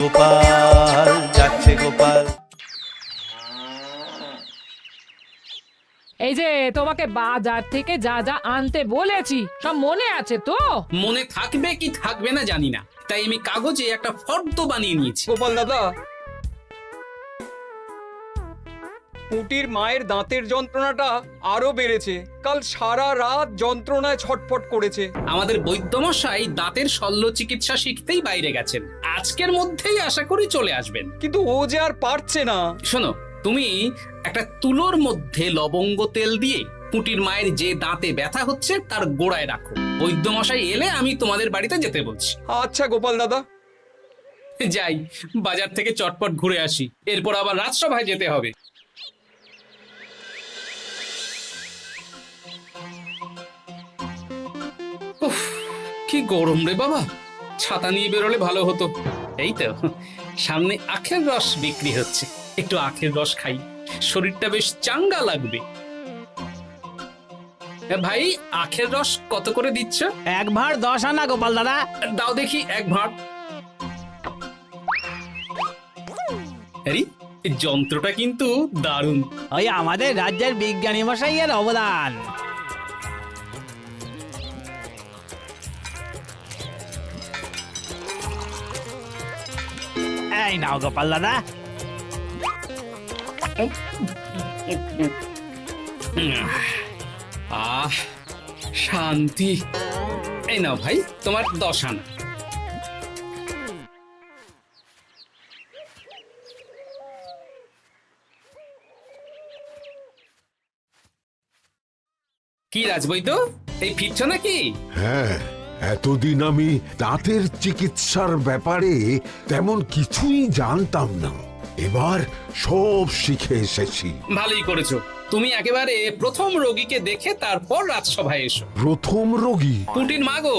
গোপাল যাচ্ছে গোপাল। এই যে তোমাকে বাজার থেকে যা যা আনতে বলেছি সব মনে আছে তো? মনে থাকবে কি থাকবে না জানি না, তাই আমি কাগজে একটা ফর্দ বানিয়ে নিয়েছি। গোপাল দাদা, পুটির মায়ের দাঁতের যন্ত্রণাটা আরো বেড়েছে। কাল সারা রাত যন্ত্রণায় ছটফট করেছে। আমাদের বৈদ্যমশাই দাঁতের শল্য চিকিৎসা শিখতেই বাইরে গেছেন, আজকের মধ্যেই আশা করি চলে আসবেন। কিন্তু ও যে আর পারছে না। শোনো, তুমি একটা তুলোর মধ্যে লবঙ্গ তেল দিয়ে পুটির মায়ের যে দাঁতে ব্যথা হচ্ছে তার গোড়ায় রাখো। বৈদ্যমশাই এলে আমি তোমাদের বাড়িতে যেতে বলছি। আচ্ছা গোপাল দাদা। যাই, বাজার থেকে চটপট ঘুরে আসি, এরপর আবার রাজসভায় যেতে হবে। উফ, কি গরম রে বাবা, ছাতা নিয়ে বেরোলে ভালো হতো। এই তো সামনে আখের রস বিক্রি হচ্ছে, একটু আখের রস খাই, শরীরটা বেশ চাঙ্গা লাগবে। ভাই, আখের রস কত করে দিচ্ছ? 1 ভাঁড় 10 আনা গোপাল দাদা। দাও দেখি 1 ভাঁড়। আরে, এই যন্ত্রটা কিন্তু দারুণ। ওই আমাদের রাজ্যের বিজ্ঞানী মশাইয়ের অবদান। এই নাও গোপাল দাদা। আহ, শান্তি। এই নাও ভাই, তোমার 10 আনা। কি রাজবৈদ্য, এই ফিরছো নাকি? হ্যাঁ, এতদিন আমি দাঁতের চিকিৎসার ব্যাপারে তেমন কিছুই জানতাম না। এবার সব শিখে এসেছি। ভালোই করেছো, তুমি একেবারে প্রথম রোগীকে দেখে তারপর রাজসভায় এসো। প্রথম রোগী? পুটির মা গো,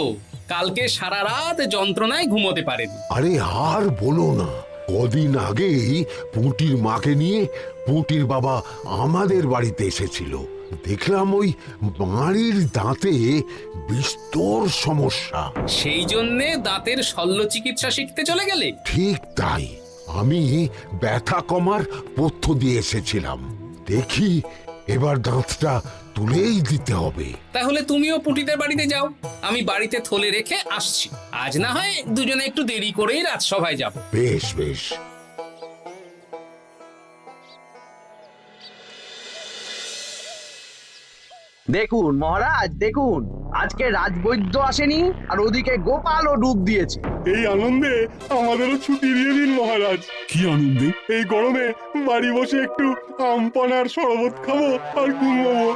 কালকে সারা রাত যন্ত্রণায় ঘুমোতে পারেনি। আরে আর বলো না, কদিন আগেই পুঁটির মাকে নিয়ে পুঁটির বাবা আমাদের বাড়িতে এসেছিল। দেখলাম ওই বাড়ির দাঁতে বিস্তর সমস্যা। সেই জন্যে দাঁতের শল্য চিকিৎসা শিখতে চলে গেলে? ঠিক তাই, আমি ব্যথা কমার পথ্য দিয়ে এসেছিলাম। দেখি এবার দাঁতটা তুলেই দিতে হবে। তাহলে তুমিও পুটিদের বাড়িতে যাও, আমি বাড়িতে থলে রেখে আসছি। আজ না হয় দুজনে একটু দেরি করেই রাজসভায় যাব। বেশ বেশ। দেখুন মহারাজ, দেখুন আজকে রাজবৈদ্য আসেনি, আর ওদিকে গোপালও ডুব দিয়েছে। এই আনন্দে আমাদেরও ছুটি দিয়ে দিন মহারাজ। কি আনন্দে? এই গরমে বাড়ি বসে একটু আমপানার শরবত খাবো আর ঘুমাবো।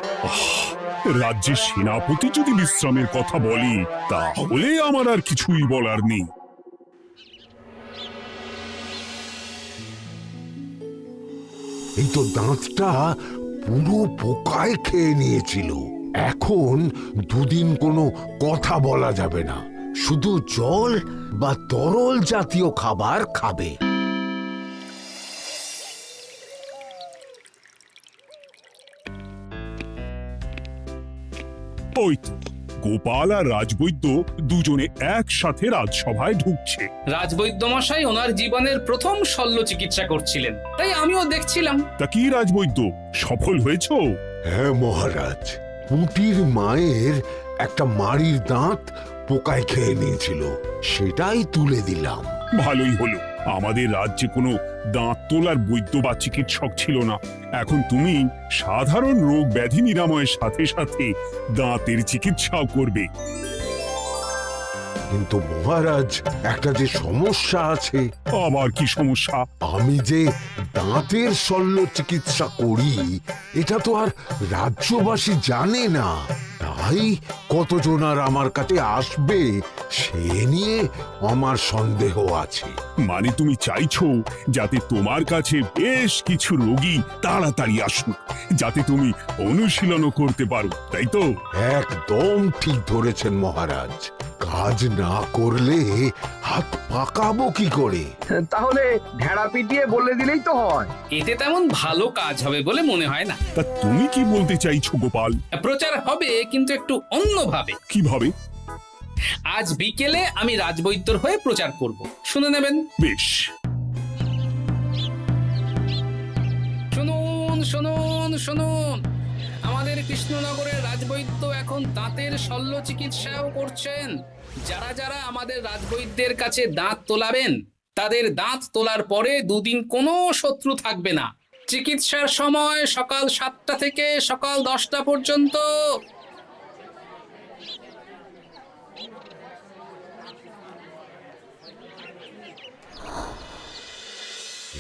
রাজ্যের সেনাপতি যদি বিশ্রামের কথা বলি, তাহলে আমার আর কিছুই বলার নেই। এই তো দাঁতটা পুরো পোকায় খেয়ে নিয়েছিল। এখন দুদিন কোনো কথা বলা যাবে না, শুধু জল বা তরল জাতীয় খাবার খাবে। ওই তো, গোপাল আর রাজবৈদ্য দুজনে একসাথে রাজসভায় ঢুকছে। রাজবৈদ্য মশাই ওনার জীবনের প্রথম শল্য চিকিৎসা করছিলেন, তাই আমিও দেখছিলাম। তা কি রাজবৈদ্য, সফল হয়েছ? হ্যাঁ মহারাজ, পুঁটির মায়ের একটা মাড়ির দাঁত পোকায় খেয়ে নিয়েছিল, সেটাই তুলে দিলাম। ভালোই হলো, আমাদের রাজ্যে কোনো দাঁত তোলার বৈদ্য বা চিকিৎসক ছিল না। এখন তুমি সাধারণ রোগ ব্যাধি নিরাময়ের সাথে সাথে দাঁতের চিকিৎসাও করবে। কিন্তু মহারাজ, একটা যে সমস্যা আছে। আবার কি সমস্যা? আমি যে দাঁতের শল্য চিকিৎসা করি, এটা তো আর রাজ্যবাসী জানে না। তাই কতজন আর আমার কাছে আসবে সে নিয়ে আমার সন্দেহ আছে। মানে তুমি চাইছো যাতে তোমার কাছে বেশ কিছু রোগী তাড়াতাড়ি আসুক, যাতে তুমি অনুশীলনও করতে পারো, তাই তো? একদম ঠিক ধরেছেন মহারাজ। কাজ না করলে হাত পাকাবো কি করে? তাহলে ভেড়া পিটিয়ে বলে দিলেই তো হয়। এতে তেমন ভালো কাজ হবে বলে মনে হয় না। তা তুমি কি বলতে চাইছো গোপাল? প্রচার হবে, কিন্তু একটু অন্যভাবে। কিভাবে? আজ বিকেলে আমি রাজবৈদ্যর হয়ে প্রচার করব, শুনে নেবেন। বেশ। শুনুন শুনুন শুনুন, আমাদের কৃষ্ণনগরের রাজবৈদ্য এখন দাঁতের শল্য চিকিৎসাও করছেন। যারা যারা আমাদের রাজবৈদ্যের কাছে দাঁত তোলাবেন, তাদের দাঁত তোলার পরে দুদিন কোনো শত্রু থাকবে না। চিকিৎসার সময় সকাল 7টা থেকে সকাল 10টা পর্যন্ত।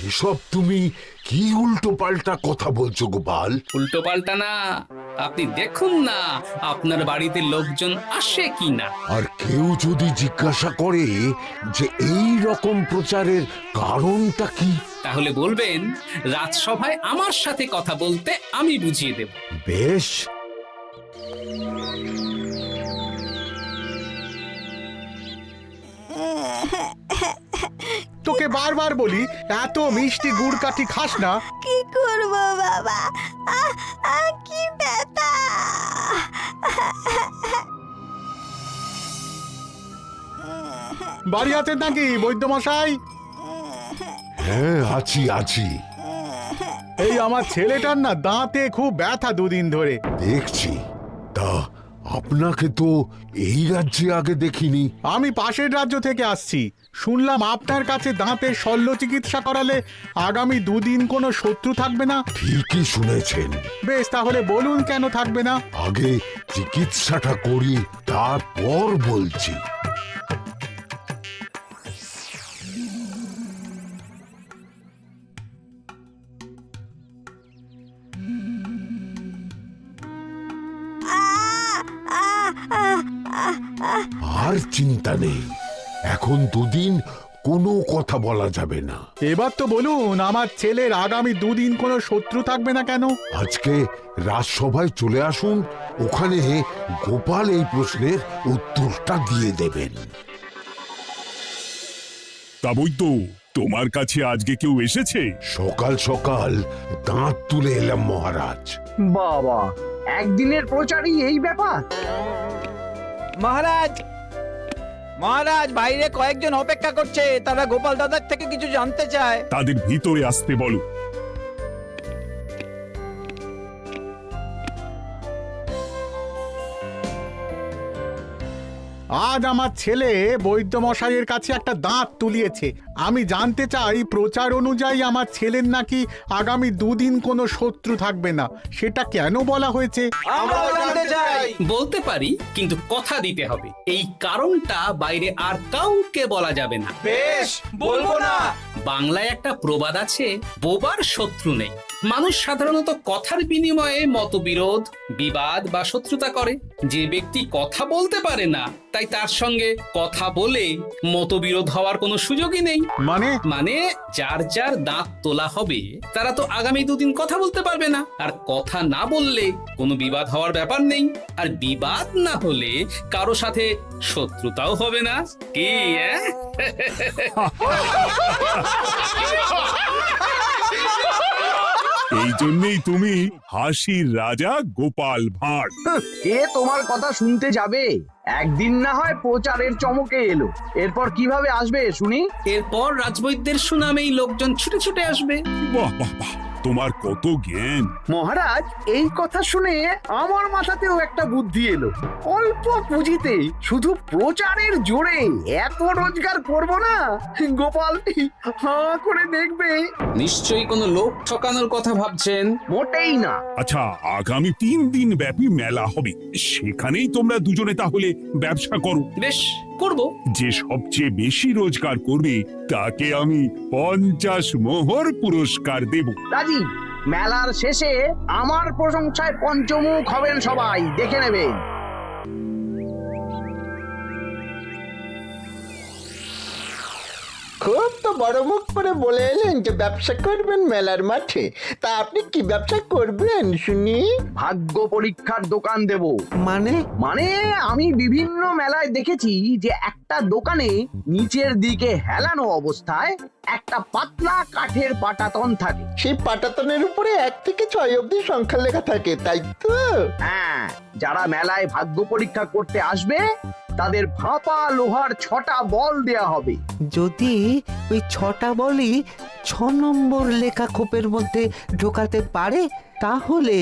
এসব তুমি কি উল্টো পাল্টা কথা বলছো গোপাল? উল্টো পাল্টা না, আপনি দেখুন না আপনার বাড়িতে লোকজন আসে কি না। আর কেউ যদি জিজ্ঞাসা করে যে এই রকম প্রচারের কারণটা কি, তাহলে বলবেন রাজসভায় আমার সাথে কথা বলতে আমি বুঝিয়ে দেব। বেশ। তোকে বারবার বলি এত মিষ্টি গুড় কাঠি খাস না। কি করবো বাবা, কি ব্যথা। বাড়ি আছেন নাকি বৈদ্যমশাই? হ্যাঁ, আছি আছি। এই আমার ছেলেটার না দাঁতে খুব ব্যথা দুদিন ধরে। দেখছি। তা আপনাকে তো এই রাজ্যে আগে দেখিনি। আমি পাশের রাজ্য থেকে আসছি। শুনলাম আপনার কাছে দাঁতের শল্য চিকিৎসা করালে আগামী দুদিন কোনো শত্রু থাকবে না। ঠিকই শুনেছেন। বেশ, তাহলে বলুন কেন থাকবে না? আগে চিকিৎসাটা করি, তারপর বলছি। আর চিন্তা নেই, এখন দুদিন কোনো কথা বলা যাবে না। এবার তো বলুন আমার ছেলের আগামী দুদিন কোনো শত্রু থাকবে না কেন? আজকে রাজসভায় চলে আসুন, ওখানে গোপাল এই প্রশ্নের উত্তরটা দিয়ে দেবেন। তা বৈদ্য, তোমার কাছে আজকে কেউ এসেছে? সকাল সকাল দাঁত তুলে এলাম মহারাজ। বাবা, একদিনের প্রচারই এই ব্যাপার? মহারাজ, মহারাজ, বাইরে কয়েকজন অপেক্ষা করছে, তারা গোপাল দাদার থেকে কিছু জানতে চায়। তাদের ভিতরে আসতে বলো। আজ আমার ছেলে বৈদ্যমশাইয়ের কাছে একটা দাঁত তুলিয়েছে। আমি জানতে চাই প্রচার অনুযায়ী আমার ছেলের নাকি আগামী দুদিন কোনো শত্রু থাকবে না, সেটা কেন বলা হয়েছে? আমরাও জানতে চাই। বলতে পারি, কিন্তু কথা দিতে হবে। এই কারণটা বাইরে আর কাউকে বলা যাবে না। বেশ, বলবো না। বাংলায় একটা প্রবাদ আছে, বোবার শত্রু নেই। মানুষ সাধারণত কথার বিনিময়ে মতবিরোধ, বিবাদ বা শত্রুতা করে। যে ব্যক্তি কথা বলতে পারে না, তাই তার সঙ্গে কথা বলে মতবিরোধ হওয়ার কোনো সুযোগই নেই। মানে যার যার দাঁত তোলা হবে, তারা তো আগামী দুদিন কথা বলতে পারবে না। আর কথা না বললে কোনো বিবাদ হওয়ার ব্যাপার নেই। আর বিবাদ না হলে কারো সাথে শত্রুতাও হবে না। কি এই জন্যই তুমি হাসির রাজা গোপাল ভাঁড়। কে তোমার কথা শুনতে যাবে? একদিন না হয় প্রচারের চমকে এলো, এরপর কিভাবে আসবে শুনি? এরপর রাজবৈদ্যের সুনামেই লোকজন ছুটে ছুটে আসবে। বাহ বাহ বাহ, তোমার কত জ্ঞান! মহারাজ, এই কথা শুনে আমার মাথাতেও একটা বুদ্ধি এলো। অল্প পুঁজিতে শুধু প্রচারের জোরে এত রোজগার করব না, গোপাল হাঁ করে দেখবে। নিশ্চয়ই কোনো লোক ঠকানোর কথা ভাবছেন। মোটেই না। আচ্ছা, আগামী 3 দিন ব্যাপী মেলা হবে, সেখানেই তোমরা দুজনে তাহলে ব্যবসা করো। বেশ, করব। যে সবচেয়ে বেশি রোজগার করবে তাকে আমি 50 মোহর পুরস্কার দেব। রাজি। মেলার শেষে আমার প্রশংসায় পঞ্চমুখ হবেন সবাই, দেখে নেবেন। খুব তো বড় মুখ করে বলে এলেন যে ব্যবসা করবেন মেলার মাঠে। তা আপনি কি ব্যবসা করবেন শুনি? ভাগ্য পরীক্ষার দোকান দেব। মানে আমি বিভিন্ন মেলায় দেখেছি যে একটা দোকানে নিচের দিকে হেলানো অবস্থায় একটা পাতলা কাঠের পাটাতন থাকে। সেই পাটাতনের উপরে 1 থেকে 6 অবধি সংখ্যা লেখা থাকে, তাই তো? হ্যাঁ, যারা মেলায় ভাগ্য পরীক্ষা করতে আসবে তাদের ফাঁপা লোহার 6টা বল দেয়া হবে। যদি ওই 6টা বলই 6 নম্বর লেখা খোপের মধ্যে ঢোকাতে পারে তাহলে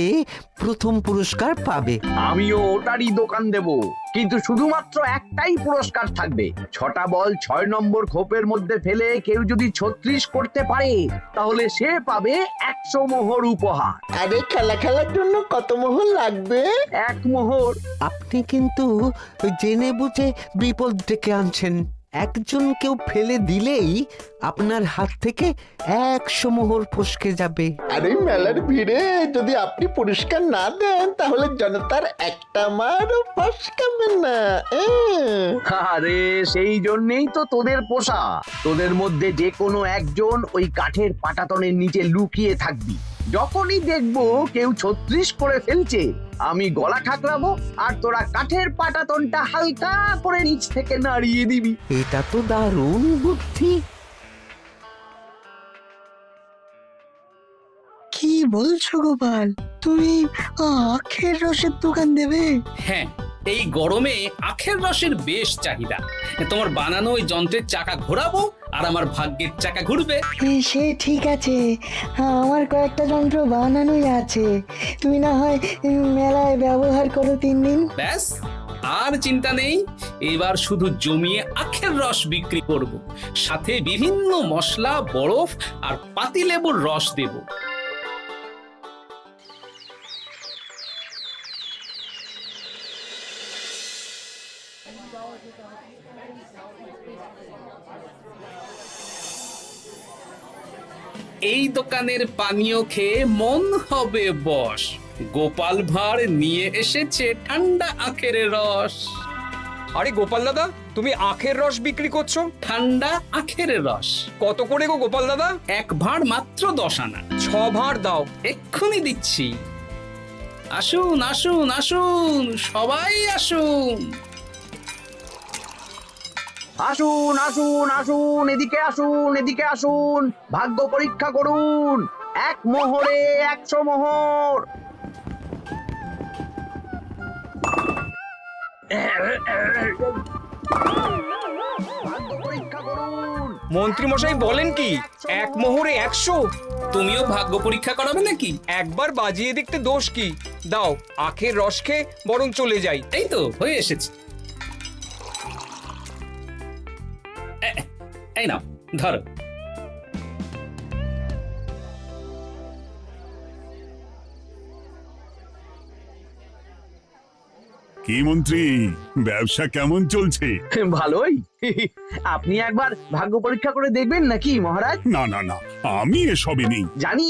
প্রথম পুরস্কার পাবে। আমিও ওটারই দোকান দেব, কিন্তু শুধুমাত্র একটাই পুরস্কার থাকবে। 6টা বল 6 নম্বর খোপের মধ্যে ফেলে কেউ যদি 36 করতে পারে তাহলে সে পাবে 100 মোহর উপহার। আরে খেলার জন্য কত মোহর লাগবে? 1 মোহর। আপনি কিন্তু জেনে বুঝে বিপদ ডেকে আনছেন। একজন কেউ ফেলে দিলেই আপনার হাত থেকে 100 মোহর ফসকে যাবে। আরে মেলার ভিড়ে যদি আপনি পুরস্কার না দেন তাহলে জনতার একটা মারও ফসকাবে না। আরে সেই জন্যই তো তোদের পোষা। তোদের মধ্যে যে কোনো একজন ওই কাঠের পাটাতনের নিচে লুকিয়ে থাকবি। যখনই দেখবো কেউ 36 করে ফেলছে আমি গলা ঠাকরাবো আর তোরা কাঠের পাটাতনটা হালকা করে নিচ থেকে নাড়িয়ে দিবি। এটা তো দারুণ বুদ্ধি। কি বলছো গোপাল, তুমি আখের রসের দোকান দেবে? হ্যাঁ, এই গরমে আখের রসের বেশ চাহিদা। তোমার বানানো ওই যন্ত্রের চাকা ঘোরাবো আর আমার ভাগ্যের চাকা ঘুরবে। সে ঠিক আছে, আমার কয়েকটা যন্ত্র বানানোই আছে। তুমি না হয় মেলায় ব্যবহার করো 3 দিন। ব্যাস, আর চিন্তা নেই। এবার শুধু জমিয়ে আখের রস বিক্রি করব, সাথে বিভিন্ন মশলা, বরফ আর পাতিলেবুর রস দেব। এই দোকানের পানীয় খেয়ে মন হবে বশ। গোপাল ভাঁড় নিয়ে এসেছে ঠান্ডা আখের রস। আরে গোপাল দাদা, তুমি আখের রস বিক্রি করছো? ঠান্ডা আখের রস কত করে গো গোপাল দাদা? 1 ভাঁড় মাত্র 10 আনা। 6 ভাঁড় দাও। এক্ষুনি দিচ্ছি। আসুন আসুন আসুন, সবাই আসুন। আসুন আসুন আসুন, এদিকে আসুন, এদিকে আসুন, ভাগ্য পরীক্ষা করুন। 1 মোহরে 100 মোহর। ভাগ্য পরীক্ষা করুন। মন্ত্রী মশাই বলেন কি 1 মোহরে 100? তুমিও ভাগ্য পরীক্ষা করাবে নাকি? একবার বাজিয়ে দেখতে দোষ কি? দাও, আখের রস খেয়ে বরং চলে যাই। এই তো হয়ে এসেছে। এই নাও, ধরো। কি মন্ত্রী, ব্যবসা কেমন চলছে? ভালোই। আপনি একবার ভাগ্য পরীক্ষা করে দেখবেন নাকি মহারাজ? না না না, আমি এসবে নেই। জানি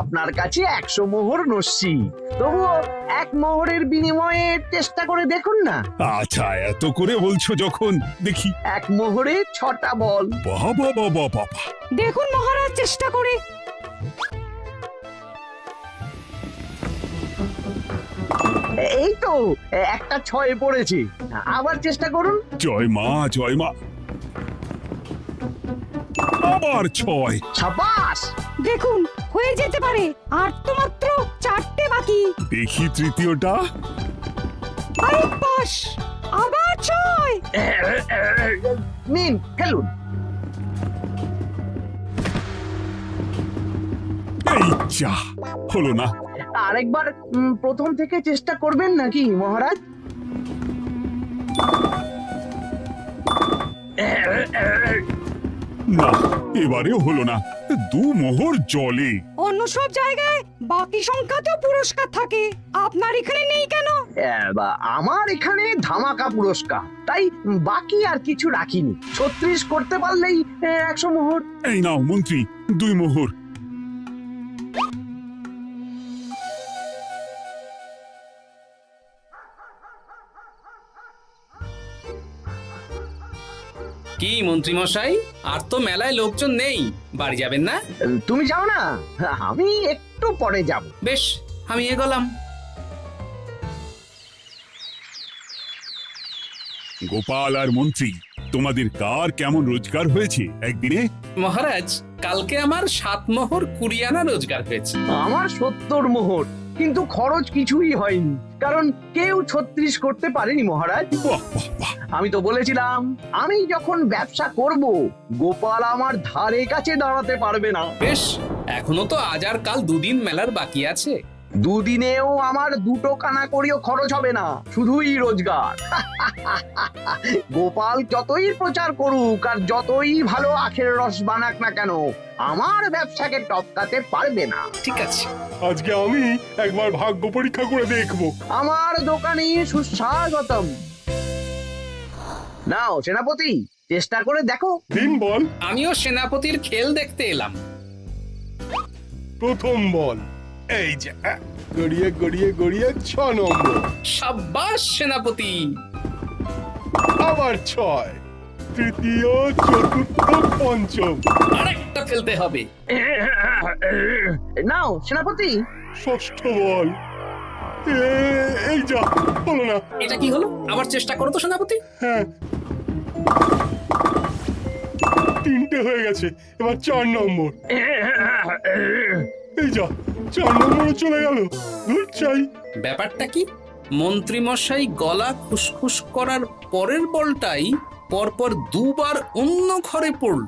আপনার কাছে 100 মোহর নস্যি, তবুও 1 মোহরের বিনিময়ে চেষ্টা করে দেখুন না। আচ্ছা, এত করে বলছো যখন, দেখি। 1 মোহরে 6টা বল। বাবা বাবা বাবা, দেখুন মহারাজ চেষ্টা করে। এই তো একটা 6 পড়েছে, আবার চেষ্টা করুন। জয় মা জয় মা। আবার 6। সাবাস। দেখুন হয়ে যেতে পারে, আর তো মাত্র 4টে বাকি। দেখি তৃতীয়টা। আরে পাস, আবার 6। নিন খেলুন। এই যা, হলো না। আরেকবার প্রথম থেকে চেষ্টা করবেন নাকি মহারাজ? না, এবারেও হলো না। 2 মোহর জলে। অন্য সব জায়গায় বাকি সংখ্যাতেও পুরস্কার থাকে, আপনার এখানে নেই কেন? আমার এখানে ধামাকা পুরস্কার, তাই বাকি আর কিছু রাখিনি। 36 করতে পারলেই 100 মোহর। এই নাও মন্ত্রী, 2 মোহর। কি মন্ত্রী মশাই, আর তো মেলায় লোকজন নেই, বাড়ি যাবেন না? তুমি যাও না, আমি একটু পরে যাব। বেশ, আমি এগোলাম। গোপাল আর মন্ত্রী, তোমাদের কার কেমন রোজগার হয়েছে একদিনে? মহারাজ, কালকে আমার 7 মোহর 20 আনা রোজগার হয়েছে। আমার 70 মোহর। কিন্তু খরচ কিছুই হয়নি, কারণ কেউ 36 করতে পারেনি মহারাজ। আমি তো বলেছিলাম আমি যখন ব্যবসা করব গোপাল আমার ধারে কাছে দাঁড়াতে পারবে না। বেশ, এখনো তো আজ আর কাল দুদিন মেলার বাকি আছে। দুদিনেও আমার 2 কানা করিও খরচ হবে না, শুধুই রোজগার। গোপাল যতই প্রচার করুক আর যতই ভালো আখের রস বানাক না কেন, আমার ব্যবসাকে টপকাতে পারবে না। ঠিক আছে, আজকে আমি একবার ভাগ্য পরীক্ষা করে দেখবো। আমার দোকানে সুস্বাগতম। নাও সেনাপতি, চেষ্টা করে দেখো। দিন বল। আমিও সেনাপতির খেল দেখতে এলাম। প্রথম বল, এই যে গড়িয়ে গড়িয়ে গড়িয়ে 6 নম্বর। সাব্বাস সেনাপতি। আবার 6, তৃতীয়, চতুর্থ, পঞ্চম। আরেকটা ফেলতে হবে। নাও সেনাপতি। ষষ্ঠ বল, এই যা, হলো না। এটা কি হলো? আবার চেষ্টা করো তো সেনাপতি। হ্যাঁ, 3টে হয়ে গেছে, এবার 4 নম্বর। এই যা, 4 নম্বরে চলে গেল। ধুর চাই। ব্যাপারটা কি? মন্ত্রী মশাই গলা খুসখুস করার পরের বলটাই পরপর 2 বার অন্য ঘরে পড়ল।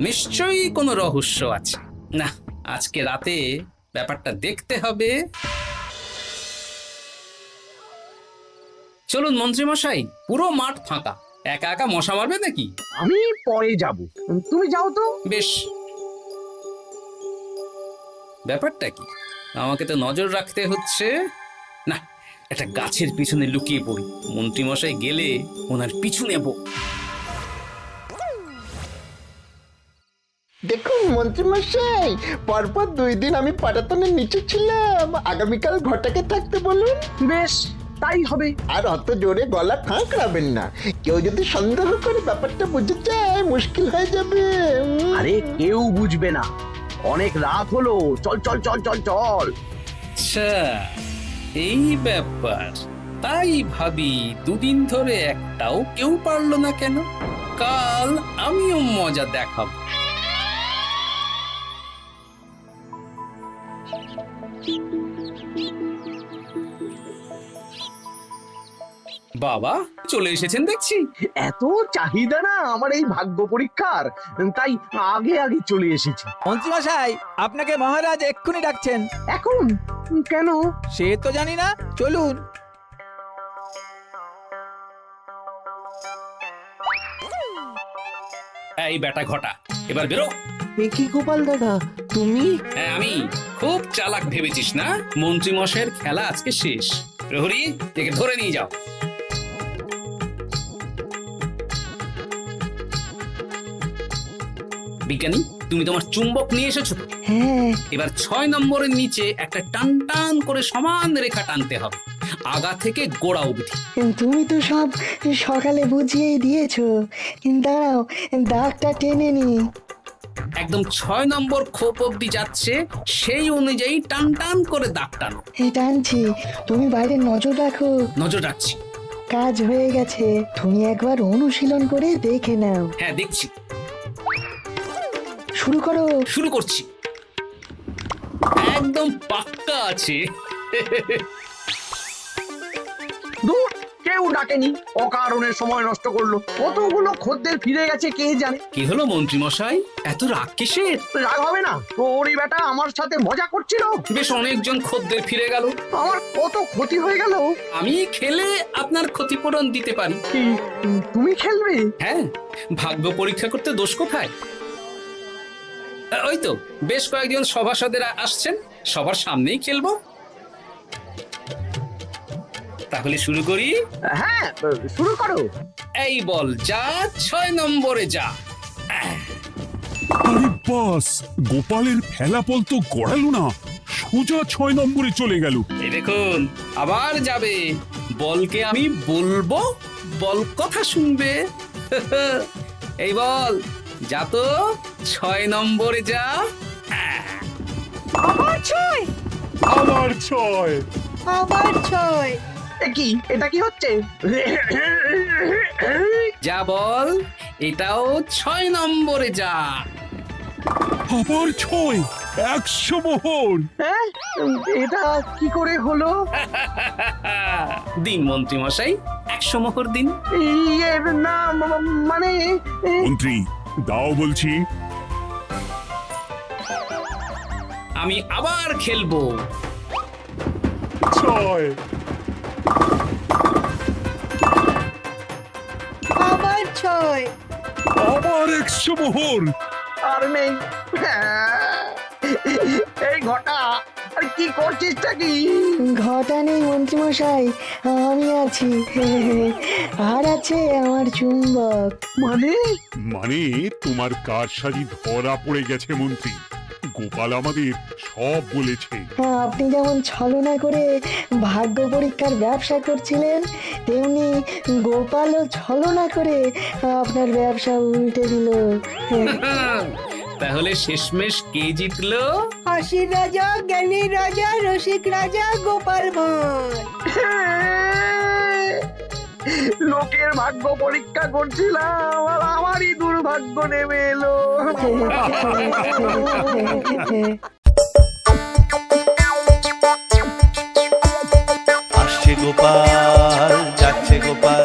নিশ্চয়ই কোনো রহস্য আছে। না, আজকে রাতে ব্যাপারটা দেখতে হবে। চলুন মন্ত্রী মশাই, পুরো মাঠ ফাঁকা, একা একা মশা মারবে নাকি? আমি পরে যাব, তুমি যাও তো। বেশ। ব্যাপারটা কি? আমাকে তো নজর রাখতে হচ্ছে। না, একটা গাছের পিছনে লুকিয়ে পড়ি, মন্ত্রী মশাই গেলে ওনার পিছু নেব। দেখুন মন্ত্রীমশাই, পরপর 2 দিন আমি পাটাতনের নিচে ছিলাম। আগামীকাল ঘরটাকে থাকতে বলুন। বেশ, তাই হবে। আর অত জোরে গলা ঠাঁকড়াবেন না, কেউ যদি সন্দেহ করে ব্যাপারটা বুঝে যায় মুশকিল হয়ে যাবে। আরে কেউ বুঝবে না, অনেক রাত হলো, চল চল চল চল চল। আচ্ছা, এই ব্যাপার। তাই ভাবি 2 দিন ধরে একটাও কেউ পারলো না কেন? কাল আমিও মজা দেখাবো। বাবা চলে এসেছেন দেখছি। এত চাহিদা না আমার এই ভাগ্য পরীক্ষার, তাই আগে আগে চলে এসেছি। মন্ত্রীমশাই, আপনাকে মহারাজ এক্ষুনি ডাকছেন। এখন কেন? সে তো জানি না, চলুন। এই বেটা ঘটা, এবার বেরো। কি গোপাল দাদা, তুমি? হ্যাঁ আমি। খুব চালাক ভেবেছিস না? মন্ত্রী মশাইয়ের খেলা আজকে শেষ। প্রহরী, একে ধরে নিয়ে যাও। বিজ্ঞানী, তুমি তোমার চুম্বক নিয়ে এসেছো তো? হ্যাঁ, এবার 6 নম্বরের নিচে একটা টান টান করে সমান রেখা টানতে হবে, আগা থেকে গোড়া অবধি। তুমি তো সব সকালে বুঝিয়েই দিয়েছো, দাঁড়াও দাগটা টেনে নি। একদম 6 নম্বর খোপ অবধি যাচ্ছে, সেই অনুযায়ী টান টান করে দাগ টানো। টানছি, তুমি বাইরে নজর রাখো। নজর রাখছি। কাজ হয়ে গেছে, তুমি একবার অনুশীলন করে দেখে নাও। হ্যাঁ দেখছি। শুরু করো। শুরু করছি। একদম পাক্কা আছে। দূর, কেউ ডাকেনি, অকারণে সময় নষ্ট করলো। কতগুলো খদ্দের ফিরে গেছে কে জানে। কি হলো মন্ত্রী মশাই, এত রাগ কিসের? রাগ হবে না, ওরই বেটা আমার সাথে মজা করছিল। বেশ অনেকজন খদ্দের ফিরে গেল, আমার কত ক্ষতি হয়ে গেল। আমি খেলে আপনার ক্ষতিপূরণ দিতে পারি। কি, তুমি খেলবে? হ্যাঁ, ভাগ্য পরীক্ষা করতে দোষ কোথায়? ওই তো বেশ কয়েকজন সভাসদেরা আসছেন, সবার সামনেই খেলবো। তাহলে শুরু করি। হ্যাঁ, শুরু করো। এই বল যা, 6 নম্বরে যা। আরে বাস, গোপালের ফেলাপল তো গড়ালো না, সোজা 6 নম্বরে চলে গেল। এই দেখুন, আবার যাবে। বলকে আমি বলবো, বল কথা শুনবে। এই বল যা তো, 6 নম্বরে যা। আবার 6, আবার 6, আবার 6। কি, এটা কি হচ্ছে? যা বল, এটাও 6 নম্বরে যা। আবার 6, 100 মোহর। হ্যাঁ এটা কি করে হলো? দিন মন্ত্রী মশাই, 100 মোহর দিন। ইয়ে না মানে মন্ত্রী দাও বলছি। আমি আবার খেলবো। 6 আবার 6। আবার 100 মোহর। আর নেই। এই ঘটা আর কি করছিসটা কি? ঘটা নেই মন্ত্রীমশাই, আমি আছি। আর আছে আমার চুম্বক। মানে মানে তোমার কারসাজি ধরা পড়ে গেছে মন্ত্রী। গোপাল আমাদের সব বলেছে। আপনি যেমন ছলনা করে ভাগ্য পরীক্ষার ব্যবসা করছিলেন, তেমনি গোপালও ছলনা করে আপনার ব্যবসা উল্টে দিল। তাহলে শেষমেশ কে জিতলো? হাসির রাজা, জ্ঞানীর রাজা, রসিক রাজা গোপাল ভাঁড়। লোকের ভাগ্য পরীক্ষা করছিলাম আর আমারই দুর্ভাগ্য নেমে এলো। আসছে গোপাল, যাচ্ছে গোপাল,